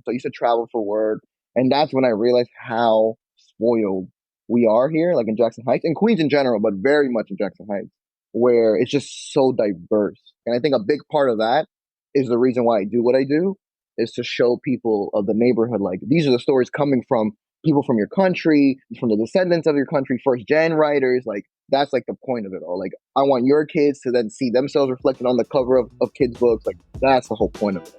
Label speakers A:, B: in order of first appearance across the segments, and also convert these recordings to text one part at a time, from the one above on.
A: So I used to travel for work. And that's when I realized how spoiled we are here, like in Jackson Heights and Queens in general, but very much in Jackson Heights, where it's just so diverse. And I think a big part of that is the reason why I do what I do, is to show people of the neighborhood, like these are the stories coming from people from your country, from the descendants of your country, first gen writers. Like that's like the point of it all. Like I want your kids to then see themselves reflected on the cover of kids' books. Like that's the whole point of it.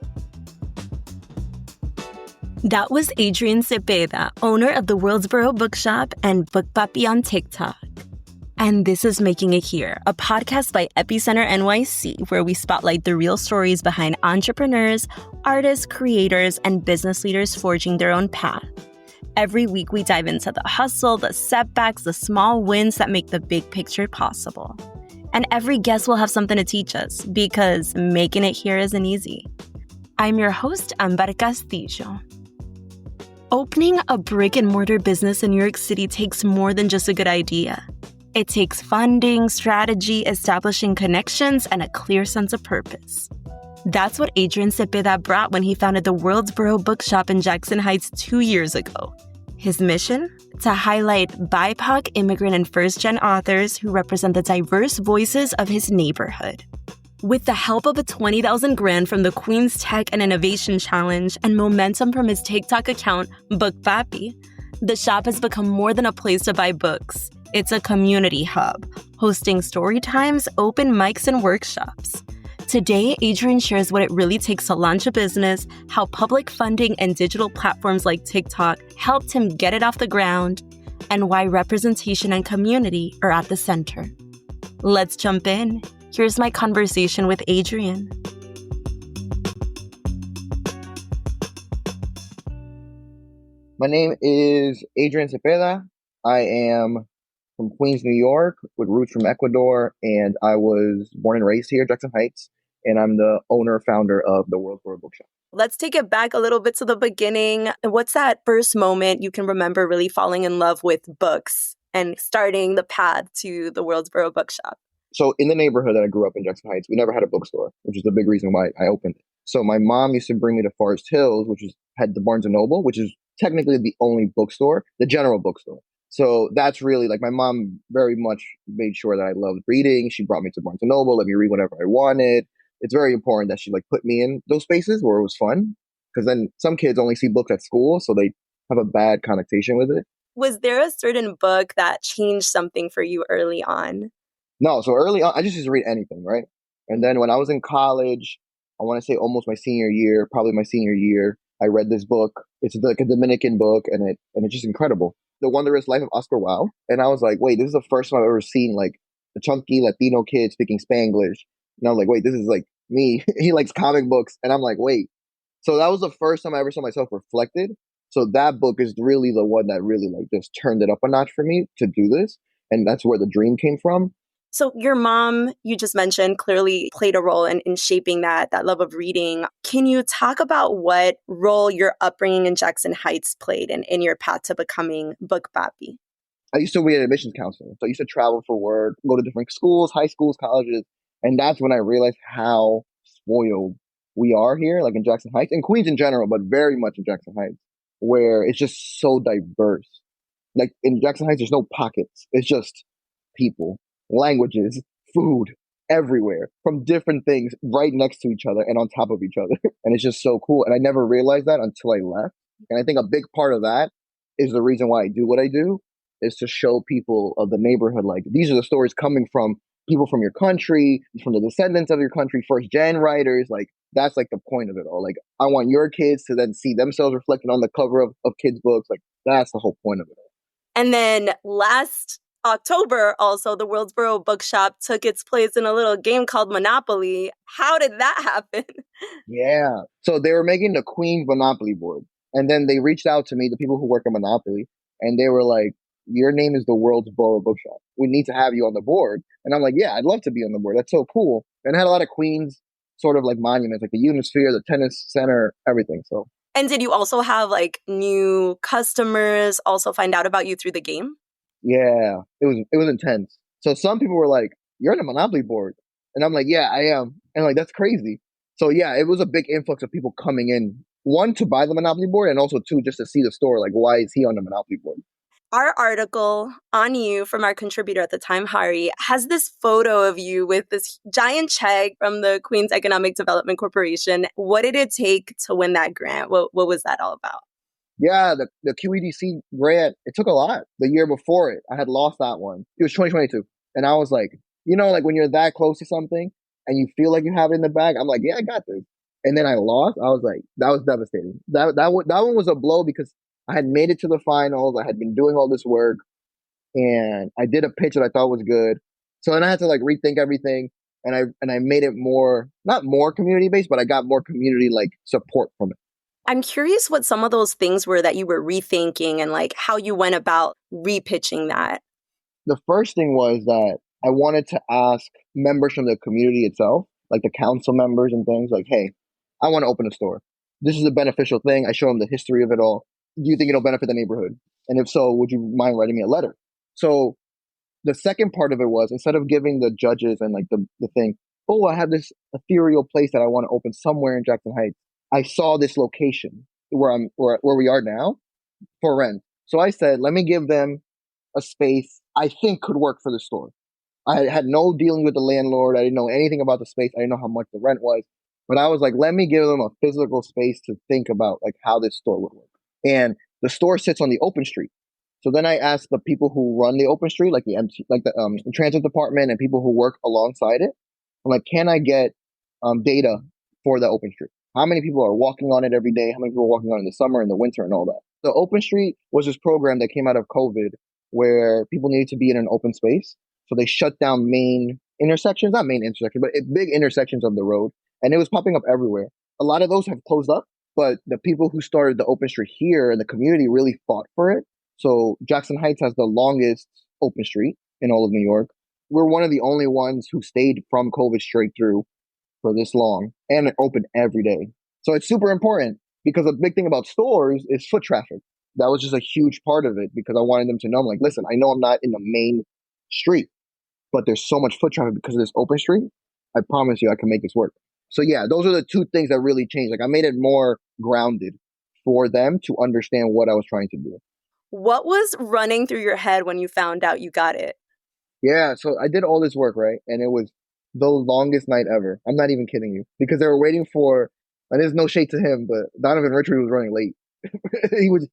B: That was Adrian Cepeda, owner of the World's Borough Bookshop and Bookpapi on TikTok. And this is Making It Here, a podcast by Epicenter NYC, where we spotlight the real stories behind entrepreneurs, artists, creators, and business leaders forging their own path. Every week, we dive into the hustle, the setbacks, the small wins that make the big picture possible. And every guest will have something to teach us, because making it here isn't easy. I'm your host, Amber Castillo. Opening a brick-and-mortar business in New York City takes more than just a good idea. It takes funding, strategy, establishing connections, and a clear sense of purpose. That's what Adrian Cepeda brought when he founded the World's Borough Bookshop in Jackson Heights 2 years ago. His mission? To highlight BIPOC, immigrant, and first-gen authors who represent the diverse voices of his neighborhood. With the help of a $20,000 from the Queen's Tech and Innovation Challenge and momentum from his TikTok account, Bookpapi, the shop has become more than a place to buy books. It's a community hub, hosting story times, open mics, and workshops. Today, Adrian shares what it really takes to launch a business, how public funding and digital platforms like TikTok helped him get it off the ground, and why representation and community are at the center. Let's jump in. Here's my conversation with Adrian.
A: My name is Adrian Cepeda. I am from Queens, New York, with roots from Ecuador, and I was born and raised here, Jackson Heights, and I'm the owner, founder of the World's Borough Bookshop.
B: Let's take it back a little bit to the beginning. What's that first moment you can remember really falling in love with books and starting the path to the World's Borough Bookshop?
A: So in the neighborhood that I grew up in, Jackson Heights, we never had a bookstore, which is the big reason why I opened it. So my mom used to bring me to Forest Hills, had the Barnes & Noble, which is technically the only bookstore, the general bookstore. So that's really like my mom very much made sure that I loved reading. She brought me to Barnes & Noble, let me read whatever I wanted. It's very important that she put me in those spaces where it was fun, because then some kids only see books at school, so they have a bad connotation with it.
B: Was there a certain book that changed something for you early on?
A: No, so early on, I just used to read anything, right? And then when I was in college, I want to say almost my senior year, probably my senior year, I read this book. It's like a Dominican book, and it's just incredible. The Wondrous Life of Oscar Wilde. And I was like, wait, this is the first time I've ever seen like a chunky Latino kid speaking Spanglish. And I was like, wait, this is like me. He likes comic books. And I'm like, wait. So that was the first time I ever saw myself reflected. So that book is really the one that really just turned it up a notch for me to do this. And that's where the dream came from.
B: So your mom, you just mentioned, clearly played a role in shaping that love of reading. Can you talk about what role your upbringing in Jackson Heights played in your path to becoming Bookpapi?
A: I used to be an admissions counselor. So I used to travel for work, go to different schools, high schools, colleges. And that's when I realized how spoiled we are here, like in Jackson Heights, and Queens in general, but very much in Jackson Heights, where it's just so diverse. Like in Jackson Heights, there's no pockets. It's just people, languages, food, everywhere, from different things right next to each other and on top of each other. And it's just so cool. And I never realized that until I left. And I think a big part of that is the reason why I do what I do, is to show people of the neighborhood, like these are the stories coming from people from your country, from the descendants of your country, first gen writers. Like that's like the point of it all. Like I want your kids to then see themselves reflected on the cover of kids' books. Like that's the whole point of it all.
B: And then last October, also, the World's Borough Bookshop took its place in a little game called Monopoly. How did that happen?
A: Yeah. So they were making the Queen Monopoly board. And then they reached out to me, the people who work at Monopoly, and they were like, your name is the World's Borough Bookshop. We need to have you on the board. And I'm like, yeah, I'd love to be on the board. That's so cool. And it had a lot of Queens sort of like monuments, like the Unisphere, the tennis center, everything. So.
B: And did you also have new customers also find out about you through the game?
A: Yeah, it was intense. So some people were like, you're on the Monopoly board. And I'm like, yeah, I am. And that's crazy. So yeah, it was a big influx of people coming in one, to buy the Monopoly board, and also two, just to see the store. Like, why is he on the Monopoly board?
B: Our article on you from our contributor at the time, Hari, has this photo of you with this giant check from the Queens Economic Development Corporation. What did it take to win that grant? What was that all about?
A: Yeah, the QEDC grant, it took a lot. The year before it, I had lost that one. It was 2022. And I was like, like when you're that close to something and you feel like you have it in the bag, I'm like, yeah, I got this. And then I lost. I was like, that was devastating. That one was a blow because I had made it to the finals. I had been doing all this work and I did a pitch that I thought was good. So then I had to like rethink everything and I made it more, not more community based, but I got more community like support from it.
B: I'm curious what some of those things were that you were rethinking and like how you went about repitching that.
A: The first thing was that I wanted to ask members from the community itself, like the council members and things, like, hey, I want to open a store. This is a beneficial thing. I show them the history of it all. Do you think it'll benefit the neighborhood? And if so, would you mind writing me a letter? So the second part of it was, instead of giving the judges and like the thing, oh, I have this ethereal place that I want to open somewhere in Jackson Heights. I saw this location where we are now for rent. So I said, let me give them a space I think could work for the store. I had no dealing with the landlord. I didn't know anything about the space. I didn't know how much the rent was. But I was like, let me give them a physical space to think about like how this store would work. And the store sits on the open street. So then I asked the people who run the open street, like the transit department and people who work alongside it. I'm like, can I get data for the open street? How many people are walking on it every day? How many people are walking on it in the summer and the winter and all that? The open street was this program that came out of COVID where people needed to be in an open space. So they shut down main intersections, not main intersections, but big intersections of the road. And it was popping up everywhere. A lot of those have closed up, but the people who started the open street here in the community really fought for it. So Jackson Heights has the longest open street in all of New York. We're one of the only ones who stayed from COVID straight through for this long, and it opened every day. So it's super important because a big thing about stores is foot traffic. That was just a huge part of it because I wanted them to know, I'm like, listen, I know I'm not in the main street, but there's so much foot traffic because of this open street. I promise you I can make this work. So yeah, those are the two things that really changed. Like I made it more grounded for them to understand what I was trying to do.
B: What was running through your head when you found out you got it?
A: Yeah, so I did all this work, right? And it was the longest night ever. I'm not even kidding you. Because they were waiting for, and there's no shade to him, but Donovan Richard was running late.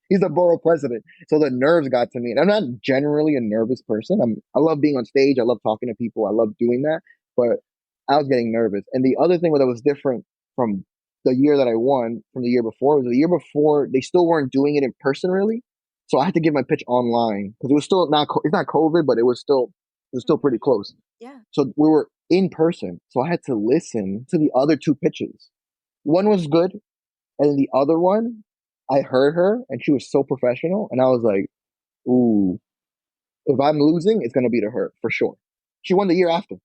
A: He's the borough president. So the nerves got to me. And I'm not generally a nervous person. I love being on stage. I love talking to people. I love doing that. But I was getting nervous. And the other thing that was different from the year that I won from the year before was the year before, they still weren't doing it in person really. So I had to give my pitch online because it was still it's not COVID, but it was still pretty close.
B: Yeah.
A: So we were in person. So I had to listen to the other two pitches. One was good. And the other one, I heard her and she was so professional. And I was like, ooh, if I'm losing, it's going to be to her for sure. She won the year after.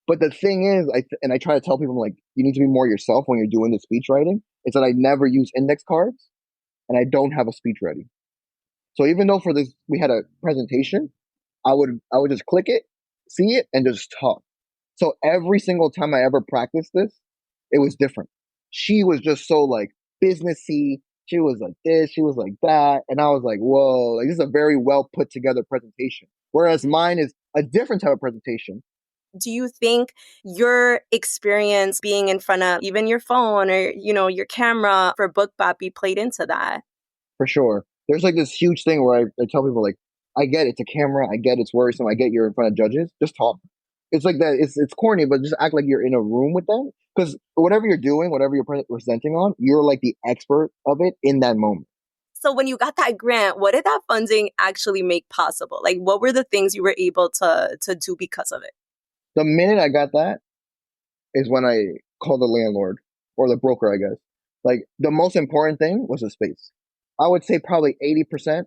A: But the thing is, I try to tell people, like, you need to be more yourself when you're doing the speech writing. It's that I never use index cards and I don't have a speech ready. So even though for this, we had a presentation, I would just click it, see it, and just talk. So every single time I ever practiced this, it was different. She was just so like businessy. She was like this, she was like that. And I was like, whoa, like this is a very well put together presentation. Whereas mine is a different type of presentation.
B: Do you think your experience being in front of even your phone or, your camera for Bookpapi played into that?
A: For sure. There's like this huge thing where I tell people like, I get it's a camera, I get it's worrisome, I get you're in front of judges, just talk. It's like that, it's corny, but just act like you're in a room with them. Because whatever you're doing, whatever you're presenting on, you're like the expert of it in that moment.
B: So when you got that grant, what did that funding actually make possible? Like, what were the things you were able to do because of it?
A: The minute I got that is when I called the landlord or the broker, I guess. Like the most important thing was the space. I would say probably 80%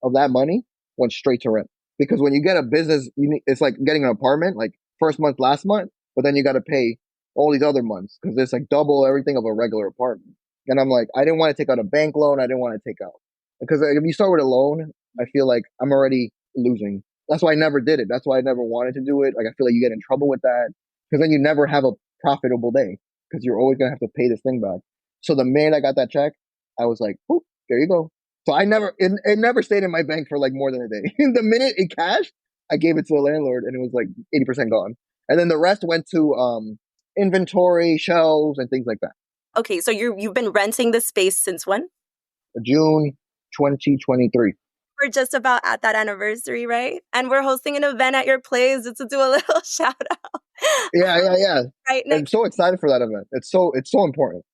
A: of that money went straight to rent. Because when you get a business, it's like getting an apartment, like first month, last month, but then you got to pay all these other months because it's like double everything of a regular apartment. And I'm like, I didn't want to take out a bank loan. I didn't want to take out because if you start with a loan, I feel like I'm already losing. That's why I never did it. That's why I never wanted to do it. Like I feel like you get in trouble with that because then you never have a profitable day because you're always gonna have to pay this thing back. So the minute I got that check, I was like, "Oop, there you go." So it never stayed in my bank for like more than a day. The minute it cashed, I gave it to the landlord, and it was like 80% gone. And then the rest went to inventory, shelves, and things like that.
B: Okay, so you've been renting the space since when?
A: June 2023.
B: We're just about at that anniversary, right? And we're hosting an event at your place just to do a little shout out.
A: Yeah.
B: Right
A: I'm
B: next.
A: so excited for that event. It's so important.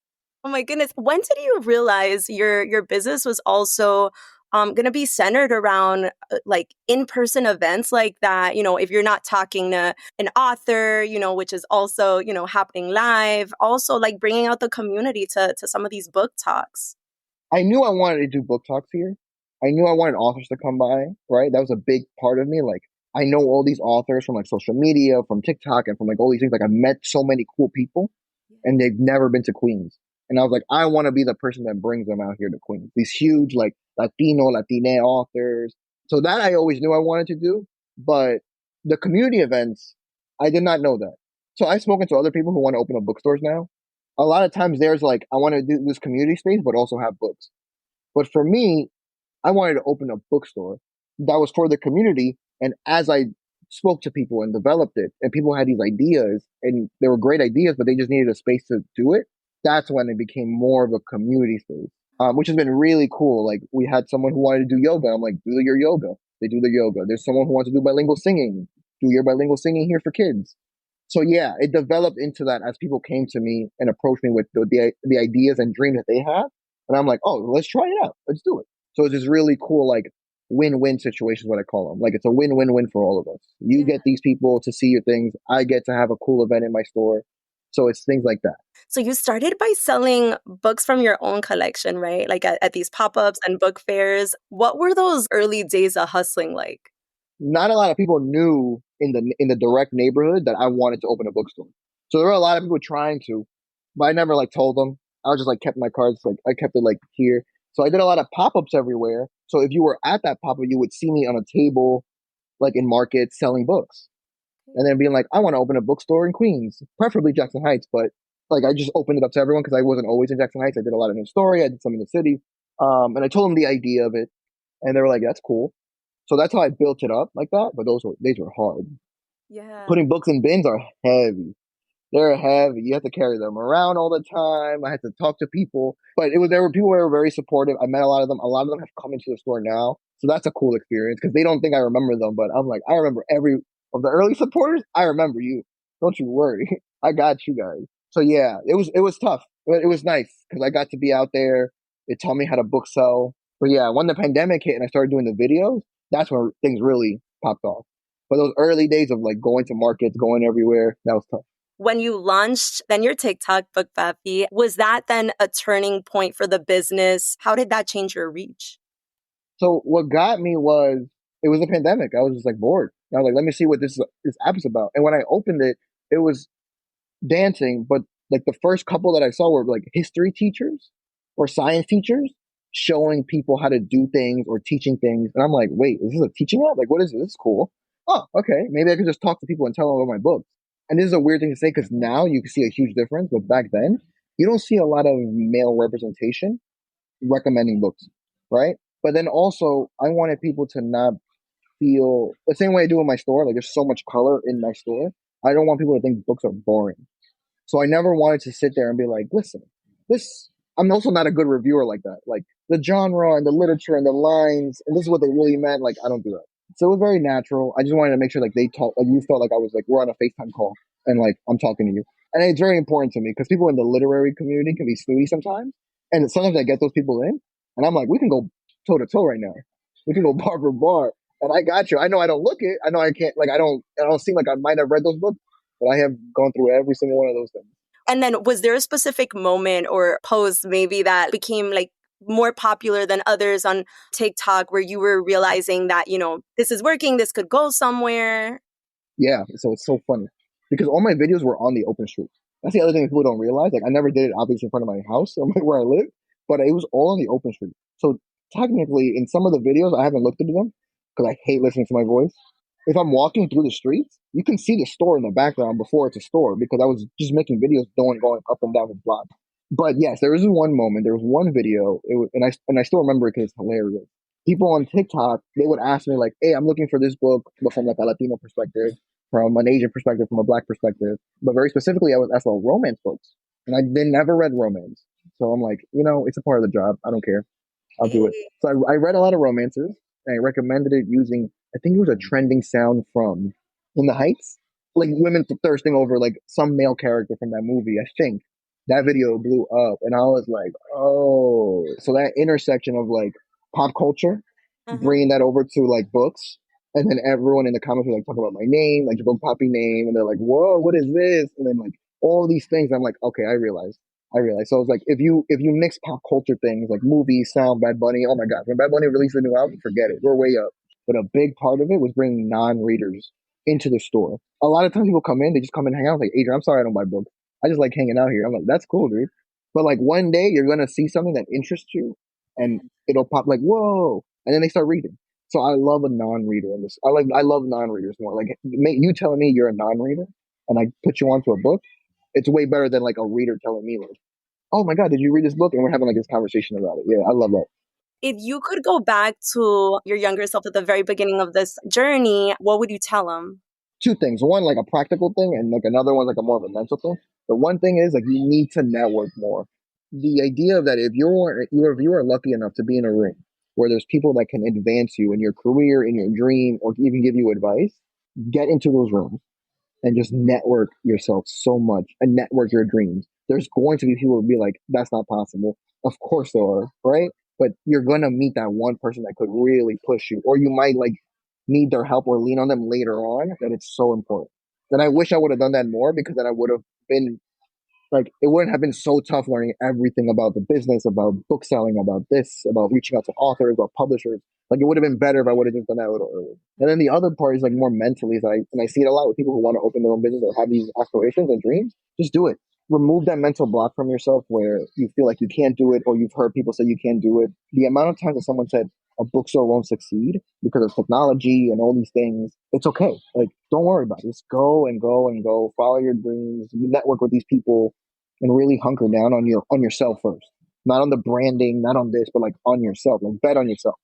B: Oh my goodness. When did you realize your business was also going to be centered around like in-person events like that? You know, if you're not talking to an author, you know, which is also, you know, happening live, also like bringing out the community to some of these book talks.
A: I knew I wanted to do book talks here. I knew I wanted authors to come by, right? That was a big part of me. Like, I know all these authors from like social media, from TikTok, and from like all these things. Like, I met so many cool people, and they've never been to Queens. And I was like, I want to be the person that brings them out here to Queens. These huge like Latina authors. So that I always knew I wanted to do, but the community events, I did not know that. So I've spoken to other people who want to open up bookstores now. A lot of times there's like, I want to do this community space, but also have books. But for me, I wanted to open a bookstore that was for the community. And as I spoke to people and developed it, and people had these ideas, and they were great ideas, but they just needed a space to do it. That's when it became more of a community space, which has been really cool. Like we had someone who wanted to do yoga. I'm like, do your yoga. They do the yoga. There's someone who wants to do bilingual singing. Do your bilingual singing here for kids. So yeah, it developed into that as people came to me and approached me with the ideas and dreams that they have, and I'm like, oh, let's try it out, let's do it. So it's just really cool, like win-win situations, what I call them. Like it's a win-win-win for all of us. You get these people to see your things, I get to have a cool event in my store. So it's things like that.
B: So you started by selling books from your own collection, right? Like at these pop-ups and book fairs. What were those early days of hustling like?
A: Not a lot of people knew in the direct neighborhood that I wanted to open a bookstore. So there were a lot of people trying to, but I never like told them. I was just like kept my cards, like I kept it like here. So I did a lot of pop-ups everywhere. So if you were at that pop-up, you would see me on a table, like in markets, selling books. And then being like, I want to open a bookstore in Queens, preferably Jackson Heights. But like I just opened it up to everyone because I wasn't always in Jackson Heights. I did a lot in Astoria, I did some in the city. And I told them the idea of it, and they were like, that's cool. So that's how I built it up like that. But these were hard.
B: Yeah.
A: Putting books in bins are heavy. They're heavy. You have to carry them around all the time. I had to talk to people, but there were people who were very supportive. I met a lot of them. A lot of them have come into the store now, so that's a cool experience because they don't think I remember them, but I'm like, I remember every of the early supporters. I remember you. Don't you worry. I got you guys. So yeah, it was tough, but it was nice because I got to be out there. It taught me how to book sell. But yeah, when the pandemic hit and I started doing the videos, that's when things really popped off. But those early days of like going to markets, going everywhere, that was tough.
B: When you launched then your TikTok, Bookpapi, was that then a turning point for the business? How did that change your reach?
A: So what got me was it was a pandemic. I was just like bored. I was like, let me see what this app is about. And when I opened it, it was dancing, but like the first couple that I saw were like history teachers or science teachers showing people how to do things or teaching things. And I'm like, wait, is this a teaching app? Like, what is this? This is cool. Oh, okay. Maybe I could just talk to people and tell them about my books. And this is a weird thing to say because now you can see a huge difference, but back then you don't see a lot of male representation recommending books, right? But then also I wanted people to not feel the same way I do in my store. Like there's so much color in my store. I don't want people to think books are boring. So I never wanted to sit there and be like, listen, this, I'm also not a good reviewer like that. Like the genre and the literature and the lines, and this is what they really meant. Like, I don't do that. So it was very natural. I just wanted to make sure like they talk, like you felt like I was like, we're on a FaceTime call and like I'm talking to you. And it's very important to me because people in the literary community can be snooty sometimes. And sometimes I get those people in and I'm like, we can go toe to toe right now. We can go bar for bar. And I got you. I know I don't look it. I know I can't, like, I don't seem like I might have read those books, but I have gone through every single one of those things.
B: And then was there a specific moment or post maybe that became like more popular than others on TikTok where you were realizing that, you know, this is working, this could go somewhere?
A: Yeah. So it's so funny because all my videos were on the open street. That's the other thing people don't realize. Like I never did it obviously in front of my house or where I live, but it was all on the open street. So technically in some of the videos, I haven't looked into them because I hate listening to my voice. If I'm walking through the streets, you can see the store in the background before it's a store because I was just making videos going up and down the block. But yes, there was one moment, there was one video, and I still remember it because it's hilarious. People on TikTok, they would ask me like, "Hey, I'm looking for this book, but from like a Latino perspective, from an Asian perspective, from a Black perspective." But very specifically, I was asked about romance books, and I then never read romance. So I'm like, it's a part of the job. I don't care. I'll do it.
B: Hey.
A: So I read a lot of romances, and I recommended it using, I think it was a trending sound from In the Heights, like women thirsting over like some male character from that movie. I think that video blew up, and I was like, oh, so that intersection of like pop culture,
B: Uh-huh.
A: bringing that over to like books, and then everyone in the comments were like talking about my name, like the Bookpapi name, and they're like, whoa, what is this? And then like all these things, I'm like, okay, I realized. So it's like if you mix pop culture things like movies, sound, Bad Bunny. Oh my God, when Bad Bunny released a new album, forget it. We're way up. But a big part of it was bringing non-readers into the store. A lot of times people come in, they just come and hang out. Like, Adrian, I'm sorry I don't buy books. I just like hanging out here. I'm like, that's cool, dude. But like one day you're gonna see something that interests you, and it'll pop like, whoa, and then they start reading. So I love a non-reader in this. I love non-readers more. Like you telling me you're a non-reader, and I put you onto a book. It's way better than like a reader telling me like, oh my God, did you read this book? And we're having like this conversation about it. Yeah, I love that.
B: If you could go back to your younger self at the very beginning of this journey, what would you tell him?
A: Two things. One, like a practical thing, and like another one, like a more of a mental thing. The one thing is like you need to network more. The idea of that if you are lucky enough to be in a room where there's people that can advance you in your career, in your dream, or even give you advice, get into those rooms and just network yourself so much and network your dreams. There's going to be people who be like, that's not possible. Of course there are, right? But you're gonna meet that one person that could really push you, or you might like need their help or lean on them later on. That it's so important. Then I wish I would have done that more because then I would have been like it wouldn't have been so tough learning everything about the business, about book selling, about this, about reaching out to authors, about publishers. Like it would have been better if I would have just done that a little earlier. And then the other part is like more mentally, and I see it a lot with people who want to open their own business or have these aspirations and dreams. Just do it. Remove that mental block from yourself where you feel like you can't do it or you've heard people say you can't do it. The amount of times that someone said a bookstore won't succeed because of technology and all these things, it's okay. Like, don't worry about it. Just go and go and go. Follow your dreams. You network with these people and really hunker down on yourself first. Not on the branding, not on this, but like on yourself. Like bet on yourself.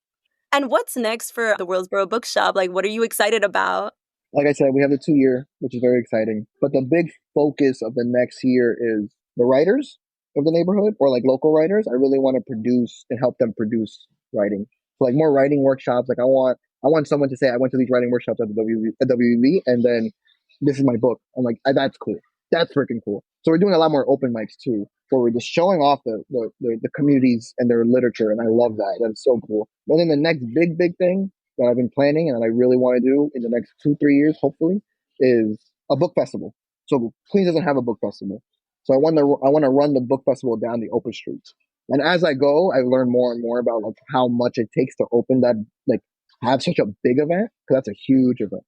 B: And what's next for the Worldsboro Bookshop? Like, what are you excited about?
A: Like I said, we have the 2 year, which is very exciting. But the big focus of the next year is the writers of the neighborhood or like local writers. I really want to produce and help them produce writing. So like more writing workshops. Like I want someone to say I went to these writing workshops at the WB, and then this is my book. I'm like, that's cool. That's freaking cool. So we're doing a lot more open mics too, where we're just showing off the communities and their literature, and I love that. That's so cool. And then the next big thing that I've been planning and that I really want to do in the next 2-3 years, hopefully, is a book festival. So Queens doesn't have a book festival, so I want to run the book festival down the open streets. And as I go, I learn more and more about like how much it takes to open that, like have such a big event, because that's a huge event.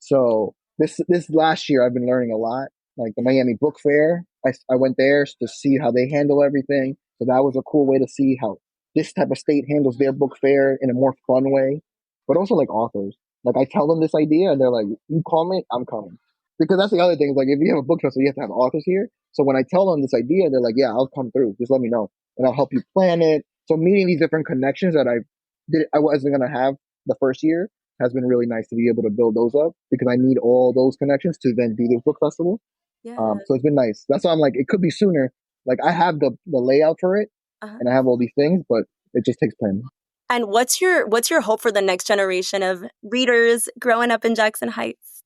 A: So this last year, I've been learning a lot. Like the Miami Book Fair, I went there to see how they handle everything. So that was a cool way to see how this type of state handles their book fair in a more fun way. But also like authors. Like I tell them this idea, and they're like, "You call me, I'm coming." Because that's the other thing. Is like if you have a book festival, you have to have authors here. So when I tell them this idea, they're like, "Yeah, I'll come through. Just let me know, and I'll help you plan it." So meeting these different connections that I wasn't gonna have the first year has been really nice to be able to build those up because I need all those connections to then do this book festival.
B: Yeah.
A: So it's been nice. That's why I'm like, it could be sooner. Like I have the layout for it
B: Uh-huh.
A: and I have all these things, but it just takes time.
B: And what's your hope for the next generation of readers growing up in Jackson Heights?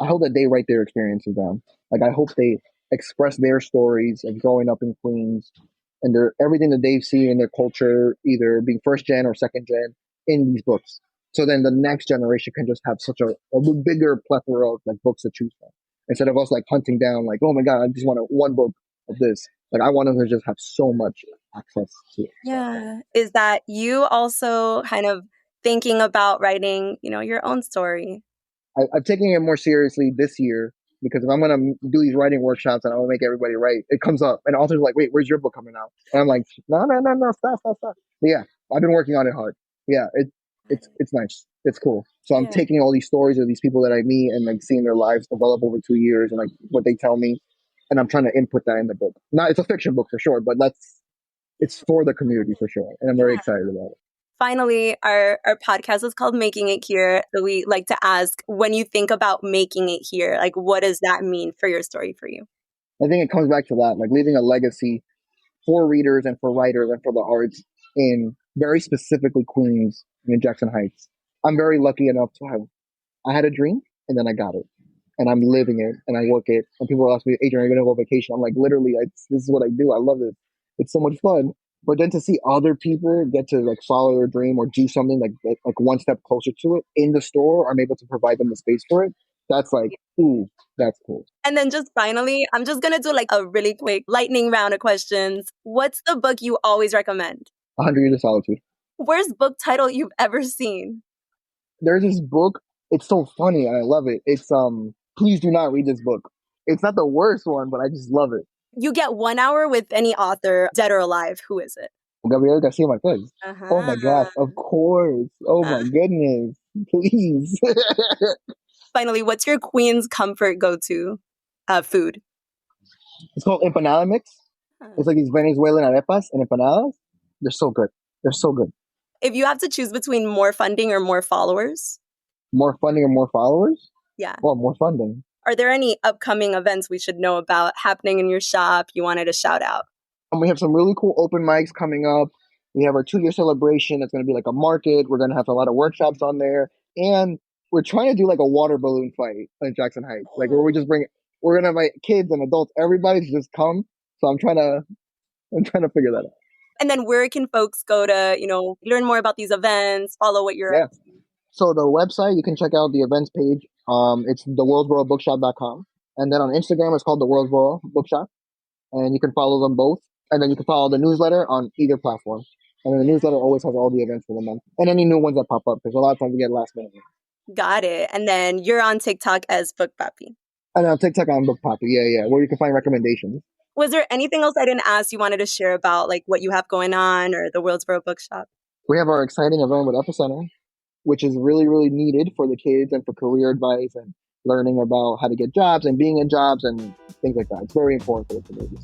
A: I hope that they write their experiences down. Like I hope they express their stories of growing up in Queens and their everything that they've seen in their culture, either being first gen or second gen, in these books. So then the next generation can just have such a bigger plethora of like books to choose from. Instead of us like hunting down like, oh my God, I just want one book of this. Like I want them to just have so much access to it.
B: Yeah. Is that you also kind of thinking about writing, your own story?
A: I'm taking it more seriously this year because if I'm gonna do these writing workshops and I want to make everybody write, it comes up and authors are like, "Wait, where's your book coming out?" And I'm like, "No, stop." But yeah, I've been working on it hard. Yeah, it's nice. It's cool. So I'm
B: Yeah.
A: taking all these stories of these people that I meet and like seeing their lives develop over 2 years and like what they tell me, and I'm trying to input that in the book. Not it's a fiction book for sure, but it's for the community for sure, and I'm very excited about it.
B: Finally, our podcast is called Making It Here. So we like to ask, when you think about making it here, like what does that mean for your story for you?
A: I think it comes back to that, like leaving a legacy for readers and for writers and for the arts in very specifically Queens and in Jackson Heights. I'm very lucky enough to have, I had a dream and then I got it. And I'm living it and I work it. And people will ask me, Adrian, are you going to go on vacation? I'm like, literally, this is what I do. I love it. It's so much fun. But then to see other people get to like follow their dream or do something like one step closer to it in the store, I'm able to provide them the space for it. That's like, ooh, that's cool.
B: And then just finally, I'm just going to do like a really quick lightning round of questions. What's the book you always recommend?
A: 100 Years of Solitude.
B: Worst book title you've ever seen?
A: There's this book. It's so funny and I love it. It's please do not read this book. It's not the worst one, but I just love it.
B: You get 1 hour with any author, dead or alive. Who is it?
A: Gabriel Garcia Marquez. Oh my gosh, of course. Oh my goodness. Please.
B: Finally, what's your Queen's comfort go-to food?
A: It's called empanada mix. It's like these Venezuelan arepas and empanadas. They're so good. They're so good.
B: If you have to choose between more funding or more followers?
A: More funding or more followers?
B: Yeah.
A: Well, more funding.
B: Are there any upcoming events we should know about happening in your shop you wanted to shout out?
A: We have some really cool open mics coming up. We have our 2-year celebration. It's going to be like a market. We're going to have a lot of workshops on there. And we're trying to do like a water balloon fight in Jackson Heights. Like where we're going to invite kids and adults, everybody to just come. So I'm trying to figure that out.
B: And then where can folks go to, learn more about these events, follow what you're...
A: Yeah. So the website, you can check out the events page. It's theworldsborough.bookshop.com. And then on Instagram, it's called The World's Borough Bookshop. And you can follow them both. And then you can follow the newsletter on either platform. And then the newsletter always has all the events for the month. And any new ones that pop up, because a lot of times we get last minute.
B: Got it. And then you're on TikTok as Bookpapi.
A: And on TikTok, I'm Bookpapi. Yeah. Where you can find recommendations.
B: Was there anything else I didn't ask you wanted to share about, like what you have going on or the World's Borough Bookshop?
A: We have our exciting event with Epicenter, which is really, really needed for the kids and for career advice and learning about how to get jobs and being in jobs and things like that. It's very important for the community.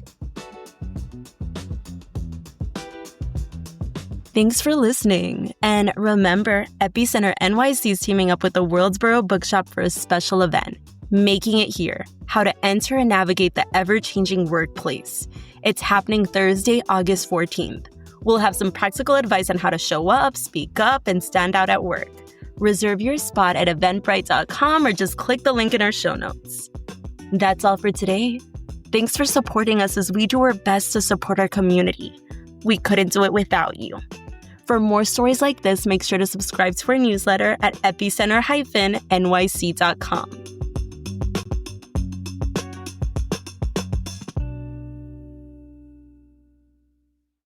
B: Thanks for listening. And remember, Epicenter NYC is teaming up with the World's Borough Bookshop for a special event, Making It Here, how to enter and navigate the ever-changing workplace. It's happening Thursday, August 14th. We'll have some practical advice on how to show up, speak up, and stand out at work. Reserve your spot at eventbrite.com or just click the link in our show notes. That's all for today. Thanks for supporting us as we do our best to support our community. We couldn't do it without you. For more stories like this, make sure to subscribe to our newsletter at epicenter-nyc.com.